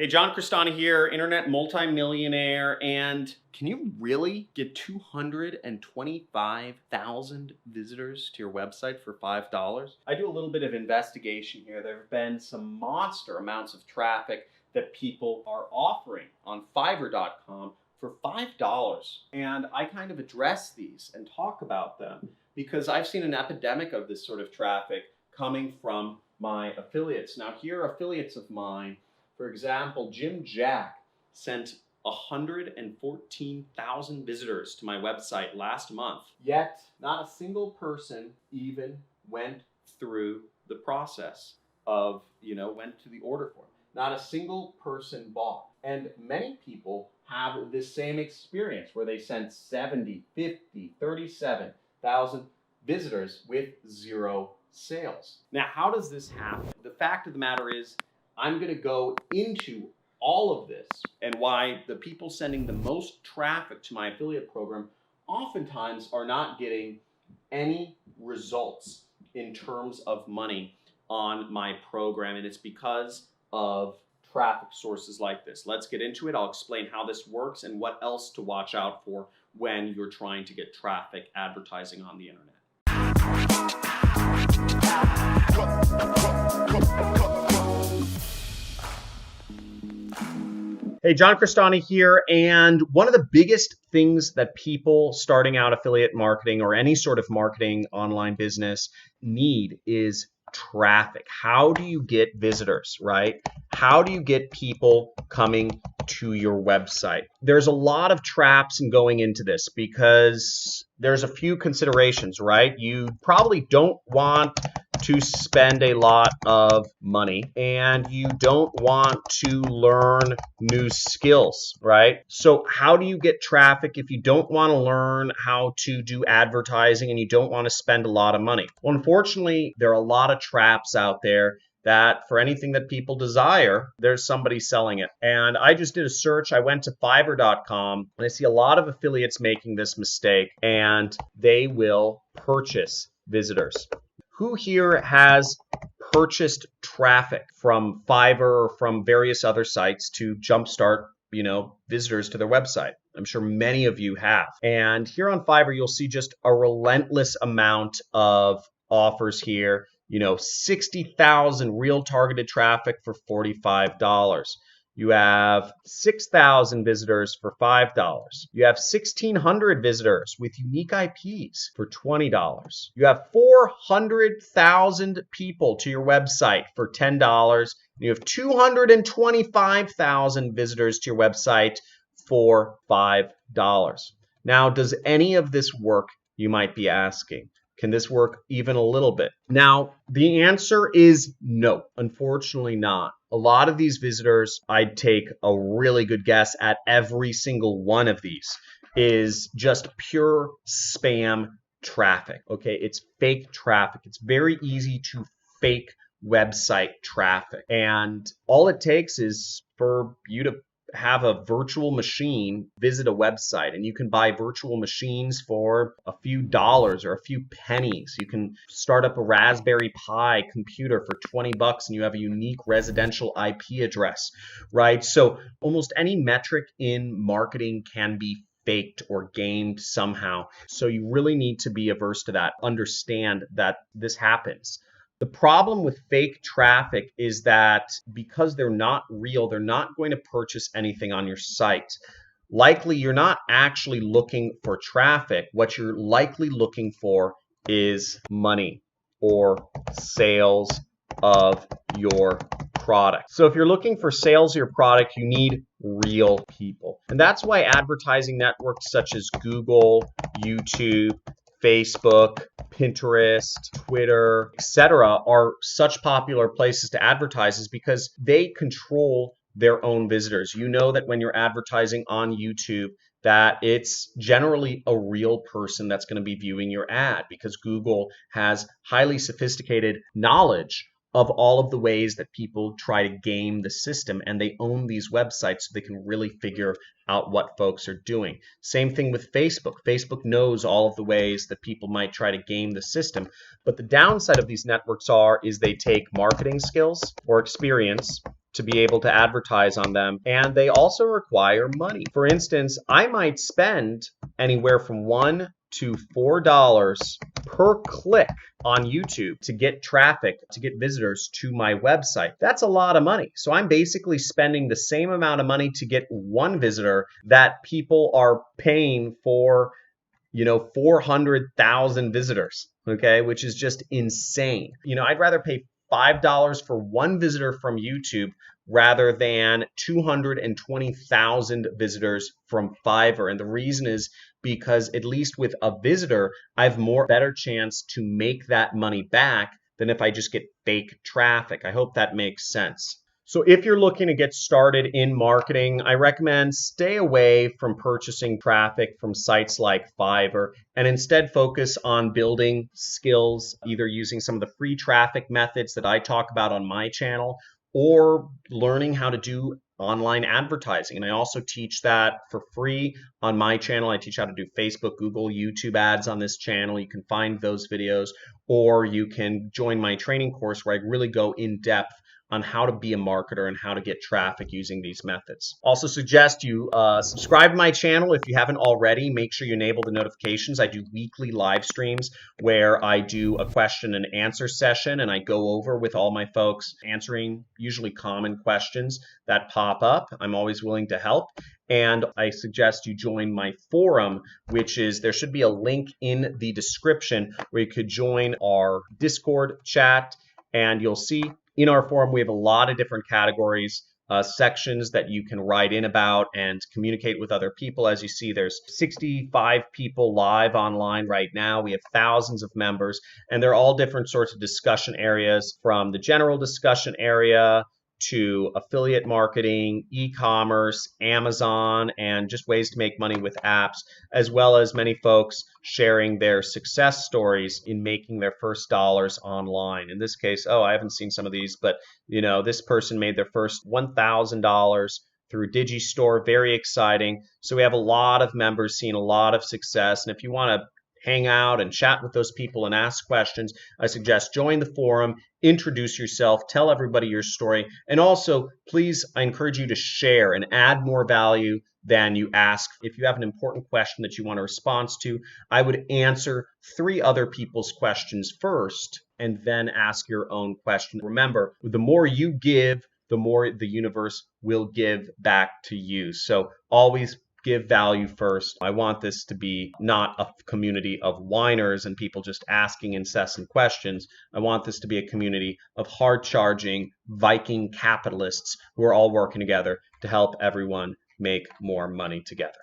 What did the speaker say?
Hey, John Crestani here, internet multimillionaire, and can you really get 225,000 visitors to your website for $5? I do a little bit of investigation here. There have been some monster amounts of traffic that people are offering on Fiverr.com for $5. And I kind of address these and talk about them because I've seen an epidemic of this sort of traffic coming from my affiliates. Now, here are affiliates of mine. For example, Jim Jack sent 114,000 visitors to my website last month, yet not a single person even went through the process of, went to the order form. Not a single person bought. And many people have this same experience where they sent 70, 50, 37,000 visitors with zero sales. Now, how does this happen? The fact of the matter is, I'm going to go into all of this and why the people sending the most traffic to my affiliate program oftentimes are not getting any results in terms of money on my program. And it's because of traffic sources like this. Let's get into it. I'll explain how this works and what else to watch out for when you're trying to get traffic advertising on the internet. Hey, John Crestani here, and one of the biggest things that people starting out affiliate marketing or any sort of marketing online business need is traffic. How do you get visitors, right? How do you get people coming to your website? There's a lot of traps in going into this because there's a few considerations, right? You probably don't want to spend a lot of money and you don't want to learn new skills, right? So how do you get traffic if you don't want to learn how to do advertising and you don't want to spend a lot of money? Well, unfortunately, there are a lot of traps out there that for anything that people desire, there's somebody selling it. And I just did a search. I went to Fiverr.com and I see a lot of affiliates making this mistake, and they will purchase visitors. Who here has purchased traffic from Fiverr or from various other sites to jumpstart, visitors to their website? I'm sure many of you have. And here on Fiverr, you'll see just a relentless amount of offers here. 60,000 real targeted traffic for $45. You have 6,000 visitors for $5. You have 1,600 visitors with unique IPs for $20. You have 400,000 people to your website for $10. You have 225,000 visitors to your website for $5. Now, does any of this work, you might be asking? Can this work even a little bit? Now, the answer is no, unfortunately not. A lot of these visitors, I'd take a really good guess at every single one of these, is just pure spam traffic. Okay, it's fake traffic. It's very easy to fake website traffic. And all it takes is for you to have a virtual machine visit a website, and you can buy virtual machines for a few dollars or a few pennies. You can start up a Raspberry Pi computer for $20 and you have a unique residential IP address, right? So almost any metric in marketing can be faked or gamed somehow. So you really need to be averse to that. Understand that this happens. The problem with fake traffic is that because they're not real, they're not going to purchase anything on your site. Likely, you're not actually looking for traffic. What you're likely looking for is money or sales of your product. So if you're looking for sales of your product, you need real people. And that's why advertising networks such as Google, YouTube, Facebook, Pinterest, Twitter, etc. are such popular places to advertise, is because they control their own visitors. You know that when you're advertising on YouTube, that it's generally a real person that's going to be viewing your ad, because Google has highly sophisticated knowledge of all of the ways that people try to game the system, and they own these websites so they can really figure out what folks are doing. Same thing with Facebook. Facebook knows all of the ways that people might try to game the system, but the downside of these networks is they take marketing skills or experience to be able to advertise on them, and they also require money. For instance, I might spend anywhere from $1 to $4 per click on YouTube to get traffic, to get visitors to my website. That's a lot of money. So I'm basically spending the same amount of money to get one visitor that people are paying for 400,000 visitors, okay, which is just insane. I'd rather pay $5 for one visitor from YouTube rather than 220,000 visitors from Fiverr. And the reason is because at least with a visitor, I have better chance to make that money back than if I just get fake traffic. I hope that makes sense. So if you're looking to get started in marketing, I recommend stay away from purchasing traffic from sites like Fiverr and instead focus on building skills, either using some of the free traffic methods that I talk about on my channel or learning how to do online advertising. And I also teach that for free on my channel. I teach how to do Facebook, Google, YouTube ads on this channel. You can find those videos, or you can join my training course where I really go in depth on how to be a marketer and how to get traffic using these methods. Also suggest you subscribe to my channel if you haven't already. Make sure you enable the notifications. I do weekly live streams where I do a question and answer session, and I go over with all my folks answering usually common questions that pop up. I'm always willing to help. And I suggest you join my forum, which is, there should be a link in the description where you could join our Discord chat, and you'll see in our forum, we have a lot of different categories, sections that you can write in about and communicate with other people. As you see, there's 65 people live online right now. We have thousands of members, and they're all different sorts of discussion areas, from the general discussion area to affiliate marketing, e-commerce, Amazon, and just ways to make money with apps, as well as many folks sharing their success stories in making their first dollars online. In this case, I haven't seen some of these, but this person made their first $1,000 through Digistore. Very exciting. So we have a lot of members seeing a lot of success. And if you want to hang out and chat with those people and ask questions, I suggest join the forum, introduce yourself, tell everybody your story, and also please, I encourage you to share and add more value than you ask. If you have an important question that you want a response to, I would answer 3 other people's questions first and then ask your own question. Remember, the more you give, the more the universe will give back to you. So always give value first. I want this to be not a community of whiners and people just asking incessant questions. I want this to be a community of hard-charging Viking capitalists who are all working together to help everyone make more money together.